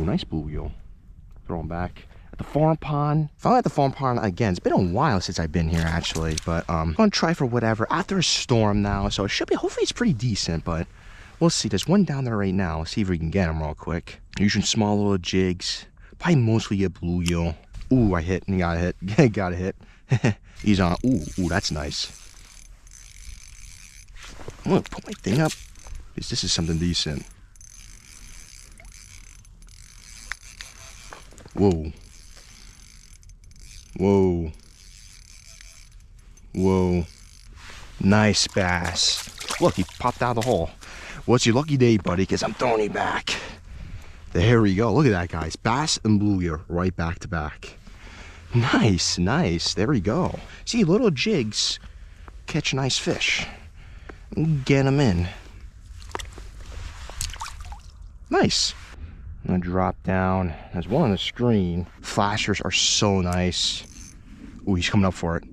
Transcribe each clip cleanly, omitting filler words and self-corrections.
nice bluegill. Throw him back at the farm pond. Finally at the farm pond again. It's been a while since I've been here actually, but I'm gonna try for whatever after a storm now, so it should be, hopefully it's pretty decent, but we'll see. There's one down there right now. Let's see if we can get him real quick. Using small little jigs. Probably mostly a bluegill. Ooh, I hit and got a hit. Got a hit. He's on. Ooh, that's nice. I'm gonna put my thing up because this is something decent. Whoa. Whoa. Whoa. Nice bass. Look, he popped out of the hole. Well, it's your lucky day, buddy, because I'm throwing you back. There we go. Look at that, guys. Bass and bluegill right back to back. Nice, nice. There we go. See, little jigs catch nice fish. Get them in. Nice. I'm gonna drop down. There's one on the screen. Flashers are so nice. Ooh, he's coming up for it.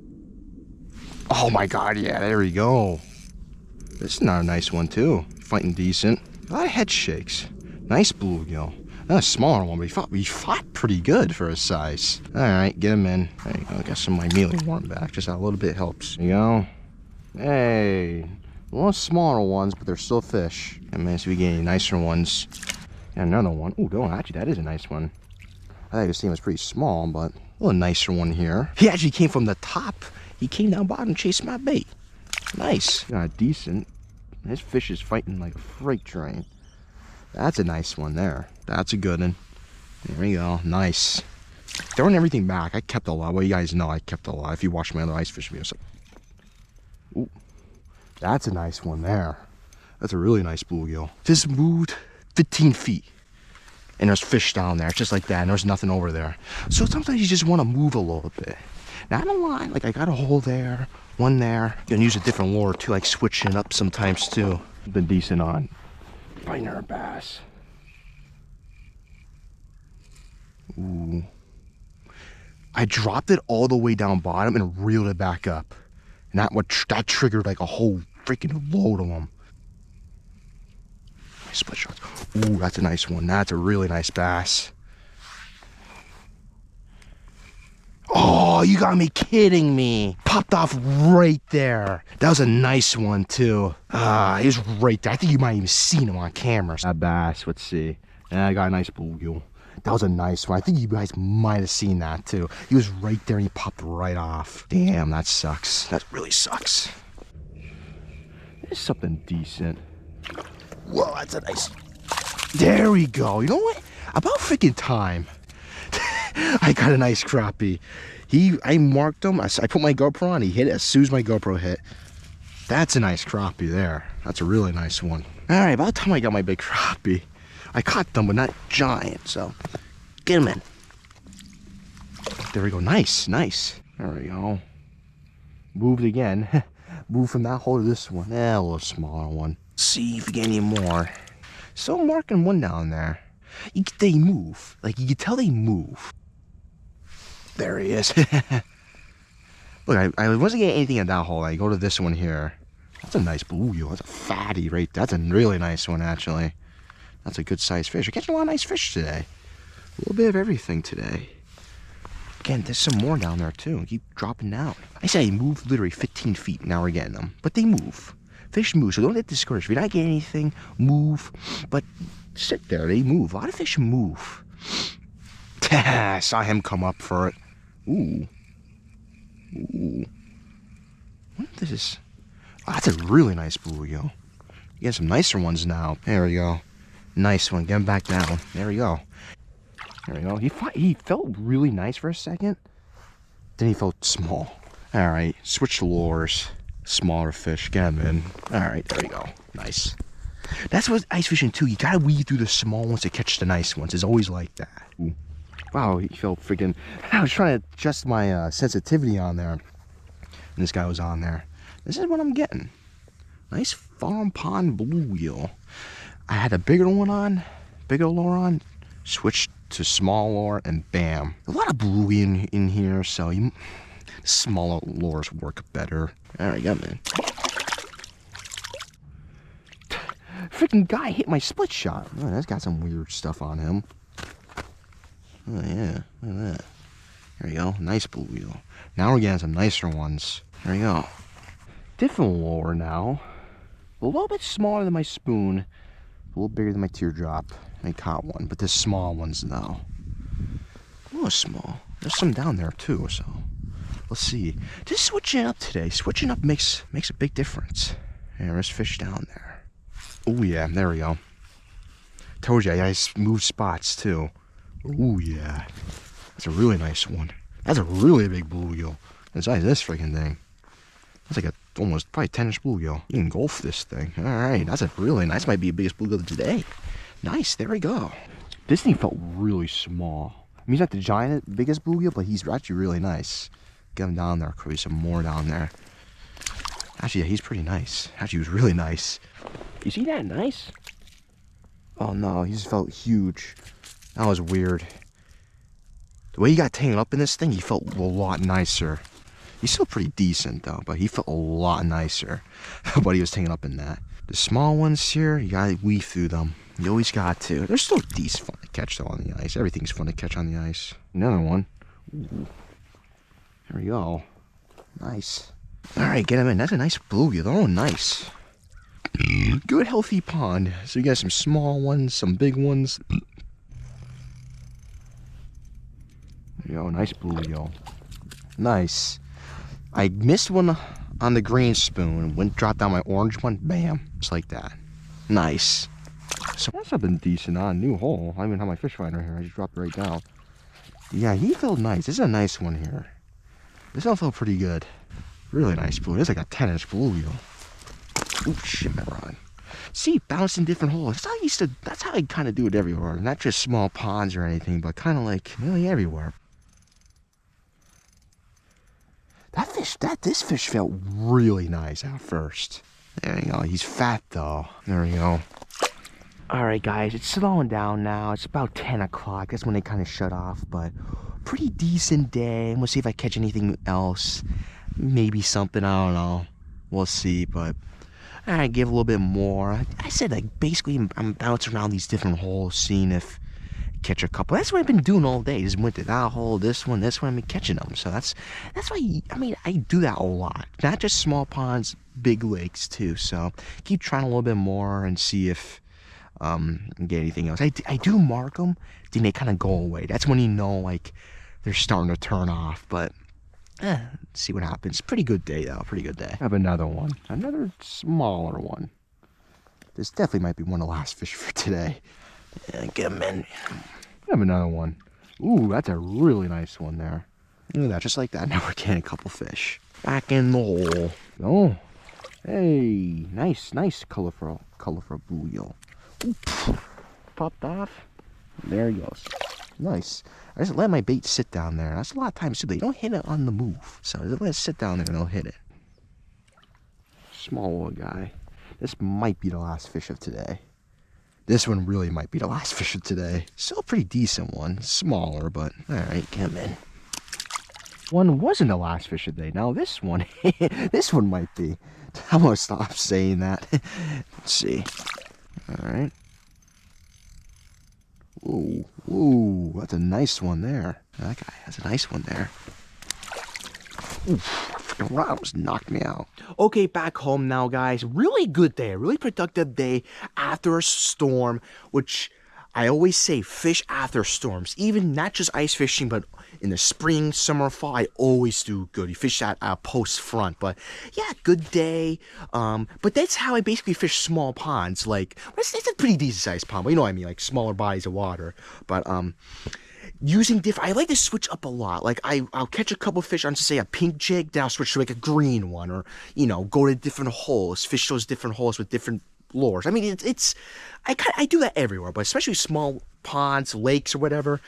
Oh my God, yeah, there we go. This is not a nice one too. Fighting decent. A lot of head shakes. Nice bluegill. Not a smaller one, but he fought pretty good for his size. All right, get him in. There you go. Got some of my mealy worm back. Just a little bit helps. There you go. Hey, a little smaller ones, but they're still fish. And man, see if we get any nicer ones. And another one. Ooh, no, actually, that is a nice one. I thought this thing was pretty small, but a little nicer one here. He actually came from the top. He came down bottom and chased my bait. Nice. Got decent. This fish is fighting like a freight train. That's a nice one there. That's a good one. There we go. Nice. Throwing everything back. I kept a lot. Well, you guys know I kept a lot. If you watch my other ice fish videos. Ooh. That's a nice one there. That's a really nice bluegill. Just moved 15 feet. And there's fish down there. Just like that. And there's nothing over there. So sometimes you just want to move a little bit. Now, I don't lie. Like, I got a hole there. One there. You can use a different lure too. Like switching it up sometimes too. Been decent on. Fighting our bass. Ooh. I dropped it all the way down bottom and reeled it back up. And that triggered like a whole freaking load of them. Split shots. Ooh, that's a nice one. That's a really nice bass. Oh, you got me kidding me. Popped off right there. That was a nice one too. He was right there. I think you might have even seen him on camera. That bass, let's see. And I got a nice bluegill. That was a nice one. I think you guys might have seen that too. He was right there and he popped right off. Damn, that sucks. That really sucks. There's something decent. Whoa, that's a nice. There we go. You know what? About freaking time. I got a nice crappie. I marked him. I put my GoPro on. He hit it as soon as my GoPro hit. That's a nice crappie there. That's a really nice one. All right, about time I got my big crappie. I caught them, but not giant. So get him in. There we go. Nice, nice. There we go. Moved again. Moved from that hole to this one. A little smaller one. See if we get any more. Still marking one down there. They move. Like, you can tell they move. There he is. Look, I wasn't getting anything in that hole. I go to this one here. That's a nice bluegill. That's a fatty right there. That's a really nice one, actually. That's a good sized fish. We're catching a lot of nice fish today. A little bit of everything today. Again, there's some more down there, too. Keep dropping down. I say move literally 15 feet. Now we're getting them. But they move. Fish move, so don't get discouraged. If you're not getting anything, move. But sit there, they move. A lot of fish move. I saw him come up for it. Ooh. Ooh. What is this? Oh, that's a really nice bluegill. You get some nicer ones now. There we go. Nice one. Get him back down. There we go. There we go. He felt really nice for a second. Then he felt small. All right. Switch lures. Smaller fish. Get him in. All right. There we go. Nice. That's what ice fishing too. You gotta weed through the small ones to catch the nice ones. It's always like that. Ooh. Wow, he felt freaking. I was trying to adjust my sensitivity on there, and this guy was on there. This is what I'm getting. Nice farm pond bluegill. I had a bigger one on, bigger lure on, switched to small lure, and bam. A lot of bluegill in here, so smaller lures work better. All right, got him in. Freaking guy hit my split shot. Oh, that's got some weird stuff on him. Oh yeah, look at that. There we go, nice bluegill. Now we're getting some nicer ones. There we go. Different lure now. A little bit smaller than my spoon. A little bigger than my teardrop. I caught one, but the small ones now. A little small. There's some down there too, so let's see. Just switching up today. Switching up makes a big difference. Yeah, there's fish down there. Oh yeah, there we go. Told you, I guys move spots too. Oh yeah. That's a really nice one. That's a really big bluegill. The size of this freaking thing. That's like a almost probably 10-inch bluegill. You can golf this thing. All right, that's a really nice. Might be the biggest bluegill of today. Nice, there we go. This thing felt really small. I mean, he's not the giant, biggest bluegill, but he's actually really nice. Get him down there, Croix. Some more down there. Actually, yeah, he's pretty nice. Actually, he was really nice. Is he that nice? Oh no, he just felt huge. That was weird. The way he got tangled up in this thing, he felt a lot nicer. He's still pretty decent though, but he felt a lot nicer. But he was tangled up in that. The small ones here, you gotta weave through them. You always got to. They're still decent fun to catch though on the ice. Everything's fun to catch on the ice. Another one. Ooh. There we go. Nice. Alright, get him in. That's a nice bluegill. They're all nice. Good healthy pond. So you got some small ones, some big ones. There you go, nice bluegill. Nice. I missed one on the green spoon. Dropped down my orange one. Bam. Just like that. Nice. So that's something decent on a new hole. I even have my fish finder here. I just dropped it right down. Yeah, he felt nice. This is a nice one here. This one felt pretty good. Really nice blue. This is like a 10-inch bluegill. Oh shit, my rod. See, bouncing different holes. That's how I kind of do it everywhere. Not just small ponds or anything, but kind of like really everywhere. This fish felt really nice at first. There you go. He's fat though. There we go. Alright guys, it's slowing down now. It's about 10 o'clock. That's when they kind of shut off, but pretty decent day. We'll see if I catch anything else. Maybe something, I don't know. We'll see, but I give a little bit more. I said like basically I'm bouncing around these different holes, seeing if I catch a couple. That's what I've been doing all day. Just went to that hole, this one. I've been catching them. So that's why I do that a lot. Not just small ponds, big lakes too. So keep trying a little bit more and see if get anything else. I do mark them, then they kind of go away. That's when you know like they're starting to turn off. But see what happens. Pretty good day though. Pretty good day. I have another one. Another smaller one. This definitely might be one of the last fish for today. Yeah, get them in. I have another one. Ooh, that's a really nice one there. Look at that, just like that. Now we're getting a couple fish. Back in the hole. Oh, hey, nice colorful bluegill. Popped off. There he goes. Nice. I just let my bait sit down there. That's a lot of times too. They don't hit it on the move. So just let it sit down there and they'll hit it. Small little guy. This might be the last fish of today. This one really might be the last fish of today. Still a pretty decent one. Smaller, but alright, come in. One wasn't the last fish of the day. Now this one, this one might be. I'm gonna stop saying that. Let's see. Alright. Whoa, whoa, that's a nice one there. That guy has a nice one there. Oof, the rod almost knocked me out. Okay, back home now, guys. Really good day, really productive day after a storm, which I always say fish after storms. Even not just ice fishing, but in the spring, summer, fall, I always do good. You fish at post front, but yeah, good day. But that's how I basically fish small ponds. Like it's a pretty decent sized pond, but you know what I mean, like smaller bodies of water. But using different, I like to switch up a lot. Like I'll catch a couple fish on, say, a pink jig, then I'll switch to like a green one, or go to different holes, fish those different holes with different lures. I mean, I do that everywhere, but especially small ponds, lakes, or whatever.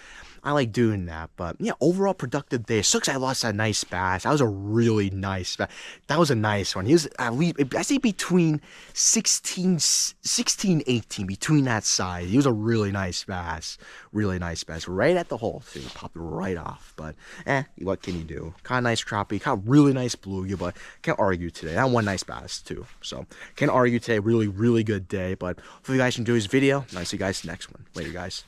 I like doing that. But yeah, overall productive day. Sucks I lost that nice bass. That was a really nice bass. That was a nice one. He was at least, I say, between 16, 18, between that size. He was a really nice bass. Really nice bass. Right at the hole. So he popped right off. But what can you do? Kind of nice crappie. Kind of really nice bluegill, but can't argue today. That one nice bass too. So can't argue today. Really, really good day. But hopefully you guys enjoy this video. And I'll see you guys next one. Later, guys.